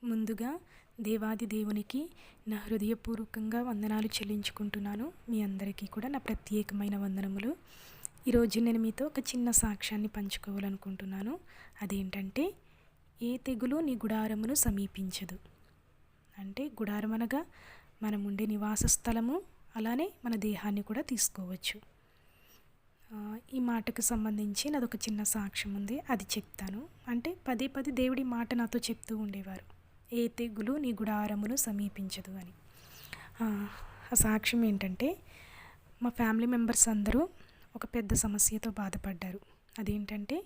ముందుగా దేవాది దేవునికి నా హృదయపూర్వకంగా వందనాలు చెల్లించుకుంటున్నాను. మీ అందరికీ కూడా నా ప్రత్యేకమైన వందనములు. ఈరోజు నేను మీతో ఒక చిన్న సాక్ష్యాన్ని పంచుకోవాలనుకుంటున్నాను. అదేంటంటే, ఏ తెగులు నీ గుడారమును సమీపించదు. అంటే గుడారం అనగా మనం ఉండే నివాస స్థలము, అలానే మన దేహాన్ని కూడా తీసుకోవచ్చు. ఈ మాటకు సంబంధించి నాదొక చిన్న సాక్ష్యం ఉంది, అది చెప్తాను. అంటే పదే పదే దేవుడి మాట నాతో చెప్తూ ఉండేవారు, ఏ తెగులు నీ గుడారమును సమీపించదు అని. ఆ సాక్ష్యం ఏంటంటే, మా ఫ్యామిలీ మెంబర్స్ అందరూ ఒక పెద్ద సమస్యతో బాధపడ్డారు. అదేంటంటే,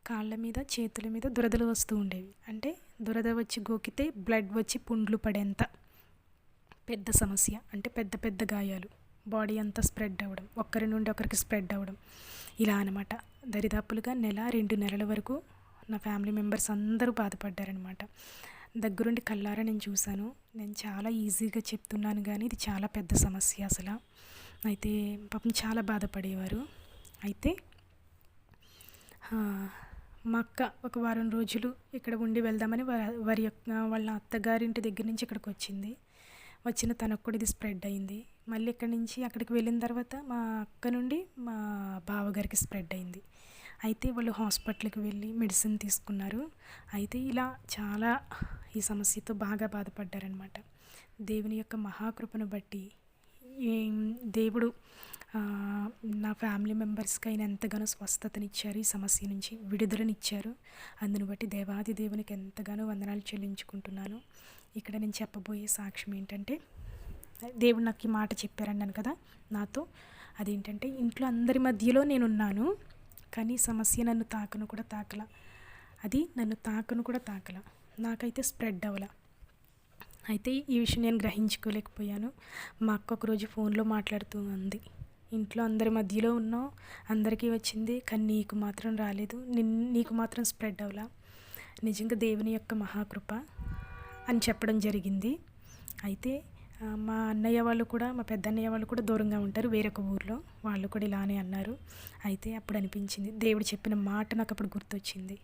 కాళ్ళ మీద చేతుల మీద దురదలు వస్తూ ఉండేవి. అంటే దురద వచ్చి గోకితే బ్లడ్ వచ్చి పుండ్లు పడేంత పెద్ద సమస్య. అంటే పెద్ద పెద్ద గాయాలు, బాడీ అంతా స్ప్రెడ్ అవ్వడం, ఒకరి నుండి ఒకరికి స్ప్రెడ్ అవ్వడం, ఇలా అనమాట. దరిదాపులుగా 1-2 నెలల వరకు నా ఫ్యామిలీ మెంబర్స్ అందరూ బాధపడ్డారనమాట. దగ్గరుండి కళ్ళారా నేను చూశాను. నేను చాలా ఈజీగా చెప్తున్నాను కానీ ఇది చాలా పెద్ద సమస్య అసలు. అయితే పాపం చాలా బాధపడేవారు. అయితే మా అక్క ఒక వారం రోజులు ఇక్కడ ఉండి వెళ్దామని వాళ్ళ అత్తగారింటి దగ్గర నుంచి ఇక్కడికి వచ్చింది. వచ్చిన తనకు కూడా ఇది స్ప్రెడ్ అయింది. మళ్ళీ ఇక్కడి నుంచి అక్కడికి వెళ్ళిన తర్వాత మా అక్క నుండి మా బావగారికి స్ప్రెడ్ అయింది. అయితే వాళ్ళు హాస్పిటల్కి వెళ్ళి మెడిసిన్ తీసుకున్నారు. అయితే ఇలా చాలా ఈ సమస్యతో బాగా బాధపడ్డారనమాట. దేవుని యొక్క మహాకృపను బట్టి దేవుడు నా ఫ్యామిలీ మెంబర్స్కి ఆయన ఎంతగానో స్వస్థతనిచ్చారు, ఈ సమస్య నుంచి విడుదలనిచ్చారు. అందును బట్టి దేవాది దేవునికి ఎంతగానో వందనాలు చెల్లించుకుంటున్నాను. ఇక్కడ నేను చెప్పబోయే సాక్ష్యం ఏంటంటే, దేవుడు నాకు ఈ మాట చెప్పారన్నాను కదా నాతో. అదేంటంటే, ఇంట్లో అందరి మధ్యలో నేనున్నాను, కానీ సమస్య నన్ను తాకను కూడా తాకల. నాకైతే స్ప్రెడ్ అవ్వలా. అయితే ఈ విషయం నేను గ్రహించుకోలేకపోయాను. మా అక్క ఒకరోజు ఫోన్లో మాట్లాడుతూ ఉంది, ఇంట్లో అందరి మధ్యలో ఉన్నావు, అందరికీ వచ్చింది, కానీ నీకు మాత్రం రాలేదు, నీకు మాత్రం స్ప్రెడ్ అవ్వలా. నిజంగా దేవుని యొక్క మహాకృప అని చెప్పడం జరిగింది. అయితే మా అన్నయ్య వాళ్ళు కూడా, మా పెద్ద అన్నయ్య వాళ్ళు కూడా దూరంగా ఉంటారు, వేరొక ఊర్లో. వాళ్ళు కూడా ఇలానే అన్నారు. అయితే అప్పుడు అనిపించింది, దేవుడు చెప్పిన మాట నాకు అప్పుడు గుర్తొచ్చింది.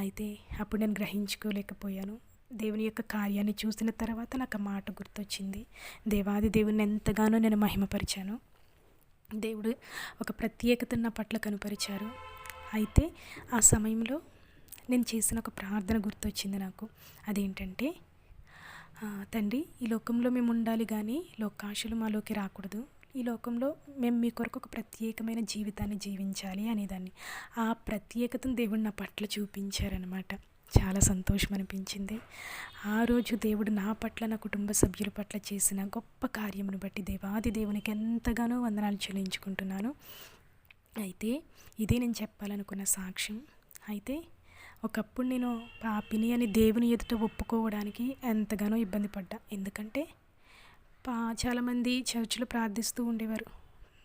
అయితే అప్పుడు నేను గ్రహించుకోలేకపోయాను. దేవుని యొక్క కార్యాన్ని చూసిన తర్వాత నాకు ఆ మాట గుర్తొచ్చింది. దేవాది దేవుని ఎంతగానో నేను మహిమపరిచాను. దేవుడు ఒక ప్రత్యేకత నా పట్ల కనుపరిచారు. అయితే ఆ సమయంలో నేను చేసిన ఒక ప్రార్థన గుర్తొచ్చింది నాకు. అదేంటంటే, తండ్రి, ఈ లోకంలో మేము ఉండాలి కానీ లోకాశలు మాలోకి రాకూడదు. ఈ లోకంలో మేము మీ కొరకు ఒక ప్రత్యేకమైన జీవితాన్ని జీవించాలి అనేదాన్ని. ఆ ప్రత్యేకతను దేవుడు నా పట్ల చూపించారనమాట. చాలా సంతోషం అనిపించింది. ఆ రోజు దేవుడు నా పట్ల, నా కుటుంబ సభ్యుల పట్ల చేసిన గొప్ప కార్యమును బట్టి దేవాది దేవునికి ఎంతగానో వందనాలు చెల్లించుకుంటున్నాను. అయితే ఇదే నేను చెప్పాలనుకున్న సాక్ష్యం. అయితే ఒకప్పుడు నేను పాపిని అని దేవుని ఎదుట ఒప్పుకోవడానికి ఎంతగానో ఇబ్బంది పడ్డా. ఎందుకంటే చాలామంది చర్చిలో ప్రార్థిస్తూ ఉండేవారు,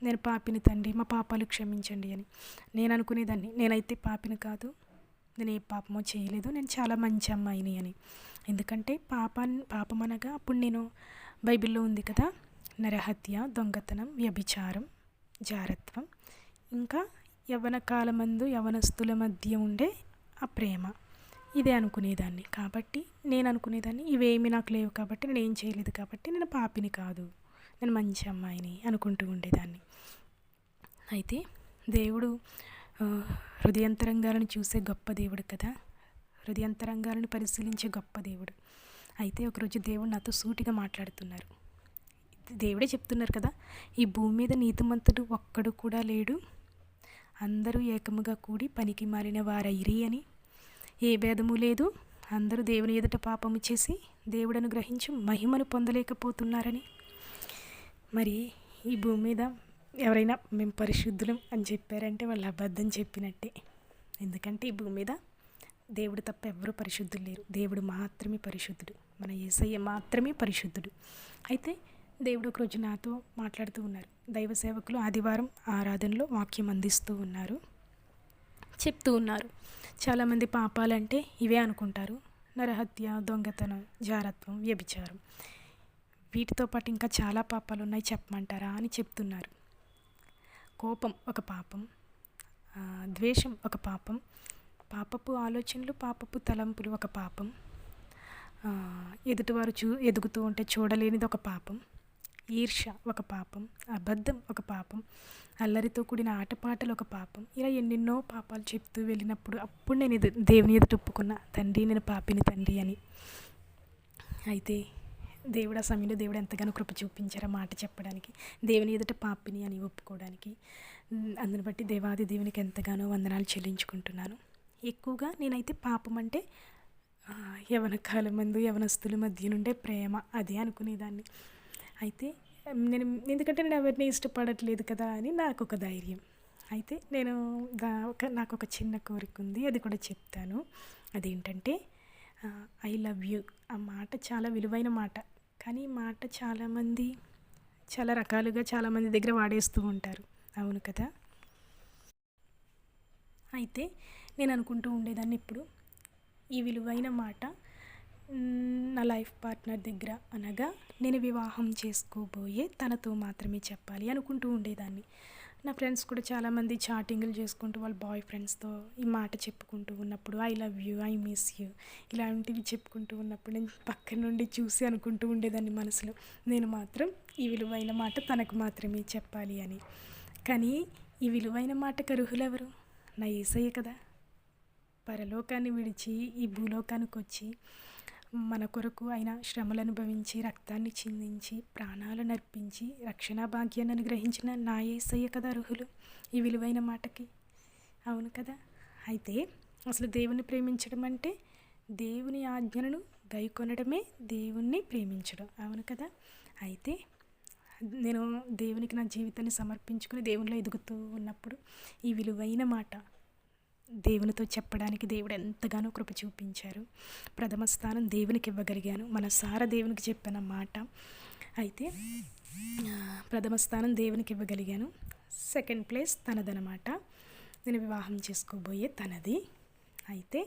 నేను పాపిని తండ్రి, మా పాపాలు క్షమించండి అని. నేను అనుకునేదాన్ని, నేనైతే పాపిని కాదు, నేను ఏ పాపమో చేయలేదు, నేను చాలా మంచి అమ్మాయిని అని. ఎందుకంటే పాపం అనగా అప్పుడు నేను బైబిల్లో ఉంది కదా, నరహత్య, దొంగతనం, వ్యభిచారం, జారత్వం, ఇంకా యవ్వన కాలమందు యవ్వనస్తుల మధ్య ఉండే ఆ ప్రేమ, ఇదే అనుకునేదాన్ని. కాబట్టి నేను అనుకునేదాన్ని, ఇవేమి నాకు లేవు కాబట్టి, నేను ఏం చేయలేదు కాబట్టి నేను పాపిని కాదు, నేను మంచి అమ్మాయిని అనుకుంటూ ఉండేదాన్ని. అయితే దేవుడు హృదయంతరంగాలను చూసే గొప్ప దేవుడు కదా, హృదయంతరంగాలను పరిశీలించే గొప్ప దేవుడు. అయితే ఒకరోజు దేవుడు నాతో సూటిగా మాట్లాడుతున్నారు. దేవుడే చెప్తున్నారు కదా, ఈ భూమి మీద నీతిమంతుడు ఒక్కడు కూడా లేడు, అందరూ ఏకముగా కూడి పనికి మాలిన వారైరి అని. ఏ భేదము లేదు, అందరూ దేవుని ఎదుట పాపము చేసి దేవుడను గ్రహించి మహిమను పొందలేకపోతున్నారని. మరి ఈ భూమి మీద ఎవరైనా మేము పరిశుద్ధులం అని చెప్పారంటే వాళ్ళు అబద్ధం చెప్పినట్టే. ఎందుకంటే ఈ భూమి మీద దేవుడు తప్ప ఎవరు పరిశుద్ధులు లేరు, దేవుడు మాత్రమే పరిశుద్ధుడు, మన యేసయ్య మాత్రమే పరిశుద్ధుడు. అయితే దేవుడు ఒకరోజు నాతో మాట్లాడుతూ ఉన్నారు. దైవ సేవకులు ఆదివారం ఆరాధనలో వాక్యం అందిస్తూ ఉన్నారు, చెప్తూ ఉన్నారు. చాలామంది పాపాలంటే ఇవే అనుకుంటారు, నరహత్య, దొంగతనం, జారత్వం, వ్యభిచారం. వీటితో పాటు ఇంకా చాలా పాపాలు ఉన్నాయి, చెప్పమంటారా అని చెప్తున్నారు. కోపం ఒక పాపం, ద్వేషం ఒక పాపం, పాపపు ఆలోచనలు, పాపపు తలంపులు ఒక పాపం, ఎదుటివారు ఎదుగుతూ ఉంటే చూడలేనిది ఒక పాపం, ఈర్ష్య ఒక పాపం, అబద్ధం ఒక పాపం, అల్లరితో కూడిన ఆటపాటలు ఒక పాపం. ఇలా ఎన్నెన్నో పాపాలు చెప్తూ వెళ్ళినప్పుడు అప్పుడు నేను దేవుని ఎదుట ఒప్పుకున్నా, తండ్రి నేను పాపిని తండ్రి అని. అయితే దేవుడు ఆ సమయంలో దేవుడు ఎంతగానో కృప చూపించారు ఆ మాట చెప్పడానికి, దేవుని ఎదుట పాపిని అని ఒప్పుకోవడానికి. అందుని బట్టి దేవాది దేవునికి ఎంతగానో వందనాలు చెల్లించుకుంటున్నాను. ఎక్కువగా నేనైతే పాపం అంటే యవన కాలం మందు యవనస్తుల మధ్య నుండే ప్రేమ అదే అనుకునేదాన్ని. అయితే ఎందుకంటే నేను ఎవరిని ఇష్టపడట్లేదు కదా అని నాకు ఒక ధైర్యం. అయితే నేను నాకు ఒక చిన్న కోరిక ఉంది, అది కూడా చెప్తాను. అదేంటంటే ఐ లవ్ యూ. ఆ మాట చాలా విలువైన మాట, కానీ ఈ మాట చాలామంది చాలా రకాలుగా చాలామంది దగ్గర వాడేస్తూ ఉంటారు, అవును కదా. అయితే నేను అనుకుంటూ ఉండేదాన్ని ఇప్పుడు ఈ విలువైన మాట నా లైఫ్ పార్ట్నర్ దగ్గర, అనగా నేను వివాహం చేసుకోబోయే తనతో మాత్రమే చెప్పాలి అనుకుంటూ ఉండేదాన్ని. నా ఫ్రెండ్స్ కూడా చాలామంది చాటింగ్లు చేసుకుంటూ వాళ్ళ బాయ్ ఫ్రెండ్స్తో ఈ మాట చెప్పుకుంటూ ఉన్నప్పుడు I love you, I miss you ఇలాంటివి చెప్పుకుంటూ ఉన్నప్పుడు నేను పక్క నుండి చూసి అనుకుంటూ ఉండేదాన్ని మనసులో, నేను మాత్రం ఈ విలువైన మాట తనకు మాత్రమే చెప్పాలి అని. కానీ ఈ విలువైన మాటకు అర్హులెవరు? నా యేసయ్య కదా. పరలోకాన్ని విడిచి ఈ భూలోకానికి వచ్చి మన కొరకు ఆయన శ్రమలు అనుభవించి రక్తాన్ని చిందించి ప్రాణాలను అర్పించి రక్షణ భాగ్యాన్ని అనుగ్రహించిన నా యేసయ్య కదా అర్హులు ఈ విలువైన మాటకి, అవును కదా. అయితే అసలు దేవుని ప్రేమించడం అంటే దేవుని ఆజ్ఞలను గైకొనడమే దేవుణ్ణి ప్రేమించడం, అవును కదా. అయితే నేను దేవునికి నా జీవితాన్ని సమర్పించుకుని దేవునిలో ఎదుగుతూ ఉన్నప్పుడు ఈ విలువైన మాట దేవునితో చెప్పడానికి దేవుడు ఎంతగానో కృప చూపించారు. ప్రథమ స్థానం దేవునికి ఇవ్వగలిగాను, మనసారా దేవునికి చెప్పిన మాట. అయితే ప్రథమ స్థానం దేవునికి ఇవ్వగలిగాను, సెకండ్ ప్లేస్ తనదనమాట, నేను వివాహం చేసుకోబోయే తనది. అయితే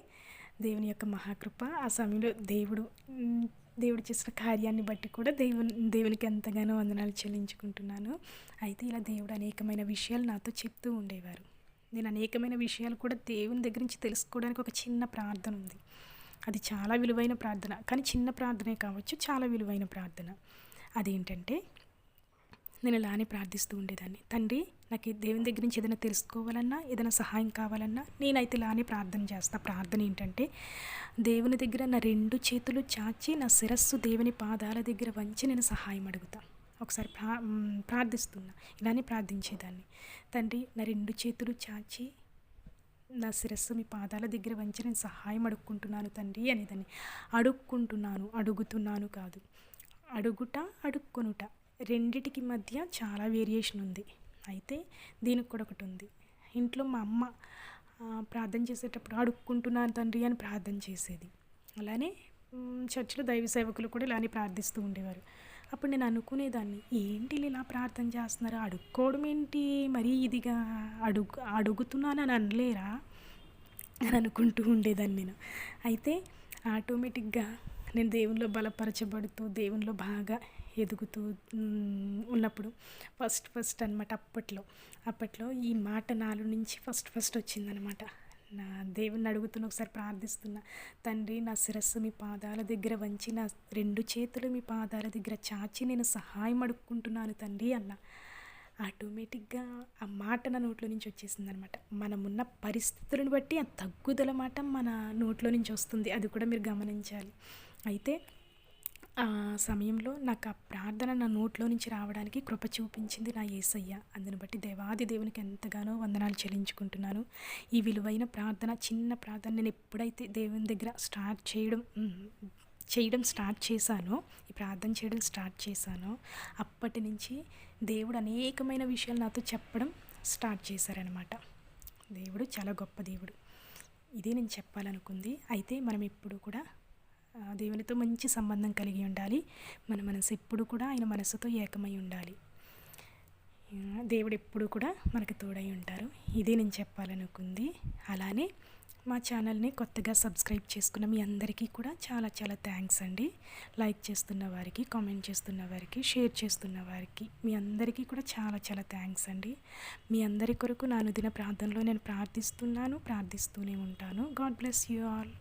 దేవుని యొక్క మహాకృప ఆ సమయంలో దేవుడు చేసిన కార్యాన్ని బట్టి కూడా దేవునికి ఎంతగానో వందనాలు చెల్లించుకుంటున్నాను. అయితే ఇలా దేవుడు అనేకమైన విషయాలు నాతో చెప్తూ ఉండేవారు. నేను అనేకమైన విషయాలు కూడా దేవుని దగ్గర నుంచి తెలుసుకోవడానికి ఒక చిన్న ప్రార్థన ఉంది. అది చాలా విలువైన ప్రార్థన, కానీ చిన్న ప్రార్థనే కావచ్చు, చాలా విలువైన ప్రార్థన. అదేంటంటే నేను ఇలానే ప్రార్థిస్తూ ఉండేదాన్ని, తండ్రి నాకు దేవుని దగ్గర నుంచి ఏదైనా తెలుసుకోవాలన్నా ఏదైనా సహాయం కావాలన్నా నేనైతే ఇలానే ప్రార్థన చేస్తాను. ప్రార్థన ఏంటంటే దేవుని దగ్గర నా 2 చేతులు చాచి నా శిరస్సు దేవుని పాదాల దగ్గర వంచి నేను సహాయం అడుగుతాను. ఒకసారి ప్రార్థిస్తున్నా, ఇలానే ప్రార్థించేదాన్ని, తండ్రి నా 2 చేతులు చాచి నా శిరస్సు మీ పాదాల దగ్గర వంచి నేను సహాయం అడుక్కుంటున్నాను తండ్రి అనేదాన్ని. అడుగుతున్నాను కాదు, అడుగుట అడుక్కొనుట రెండిటికి మధ్య చాలా వేరియేషన్ ఉంది. అయితే దీనికి కూడా ఒకటి ఉంది. ఇంట్లో మా అమ్మ ప్రార్థన చేసేటప్పుడు అడుక్కుంటున్నాను తండ్రి అని ప్రార్థన చేసేది. అలానే చర్చిలో దైవ సేవకులు కూడా ఇలానే ప్రార్థిస్తూ ఉండేవారు. అప్పుడు నేను అనుకునేదాన్ని, ఏంటి ఇలా ప్రార్థన చేస్తున్నారు, అడుక్కోవడం ఏంటి మరీ ఇదిగా, అడుగుతున్నాను అని అనలేరా అని అనుకుంటూ ఉండేదాన్ని నేను. అయితే ఆటోమేటిక్గా నేను దేవునిలో బలపరచబడుతూ దేవునిలో బాగా ఎదుగుతూ ఉన్నప్పుడు ఫస్ట్ అనమాట అప్పట్లో ఈ మాట నాలో నుంచి ఫస్ట్ వచ్చిందనమాట. నా దేవుణ్ణి అడుగుతున్న, ఒకసారి ప్రార్థిస్తున్నా, తండ్రి నా శిరస్సు మీ పాదాల దగ్గర వంచి నా 2 చేతులు మీ పాదాల దగ్గర చాచి నేను సహాయం అడుక్కుంటున్నాను తండ్రి అన్న. ఆటోమేటిక్గా ఆ మాట నా నోట్లో నుంచి వచ్చేసింది అనమాట. మనమున్న పరిస్థితులను బట్టి ఆ తగ్గుదల మాట మన నోట్లో నుంచి వస్తుంది, అది కూడా మీరు గమనించాలి. అయితే ఆ సమయంలో నాకు ఆ ప్రార్థన నా నోట్లో నుంచి రావడానికి కృప చూపించింది నా యేసయ్య. అందుని బట్టి దేవాది దేవునికి ఎంతగానో వందనాలు చెల్లించుకుంటున్నాను. ఈ విలువైన ప్రార్థన, చిన్న ప్రార్థన నేను ఎప్పుడైతే దేవుని దగ్గర చేయడం స్టార్ట్ చేశానో, ఈ ప్రార్థన చేయడం స్టార్ట్ చేశానో, అప్పటి నుంచి దేవుడు అనేకమైన విషయాలు నాతో చెప్పడం స్టార్ట్ చేశారనమాట. దేవుడు చాలా గొప్ప దేవుడు, ఇదే నేను చెప్పాలనుకుంది. అయితే మనం ఎప్పుడు కూడా దేవునితో మంచి సంబంధం కలిగి ఉండాలి. మన మనసు ఎప్పుడు కూడా ఆయన మనసుతో ఏకమై ఉండాలి. దేవుడు ఎప్పుడు కూడా మనకు తోడై ఉంటారు, ఇదే నేను చెప్పాలనుకుంది. అలానే మా ఛానల్ని కొత్తగా సబ్స్క్రైబ్ చేసుకున్న మీ అందరికీ కూడా చాలా చాలా థ్యాంక్స్ అండి. లైక్ చేస్తున్న వారికి, కామెంట్ చేస్తున్న వారికి, షేర్ చేస్తున్న వారికి, మీ అందరికీ కూడా చాలా చాలా థ్యాంక్స్ అండి. మీ అందరి కొరకు నా అనుదిన ప్రార్థనలో నేను ప్రార్థిస్తూనే ఉంటాను. God bless you all.